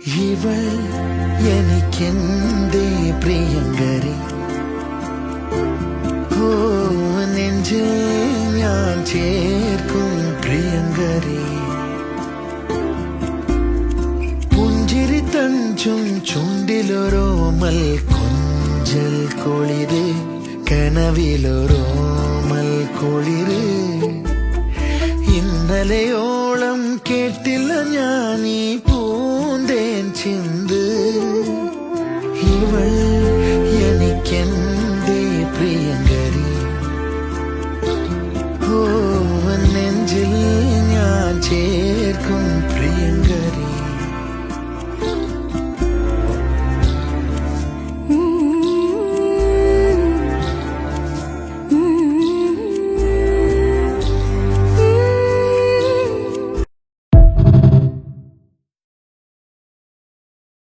ഇവൾ എനിക്കെന്തേ പ്രിയങ്കരി ഓ നെഞ്ചിൽ ഞാൻ ചേർക്കും പ്രിയങ്കരി പുഞ്ചിരി തഞ്ചും ചുണ്ടിലൊരോമൽ കൊഞ്ചൽ കുളിര് കനവിലൊരോമൽ കുളിര് ഇന്നലെയോളം കേട്ടില്ല ഞാൻ ഈ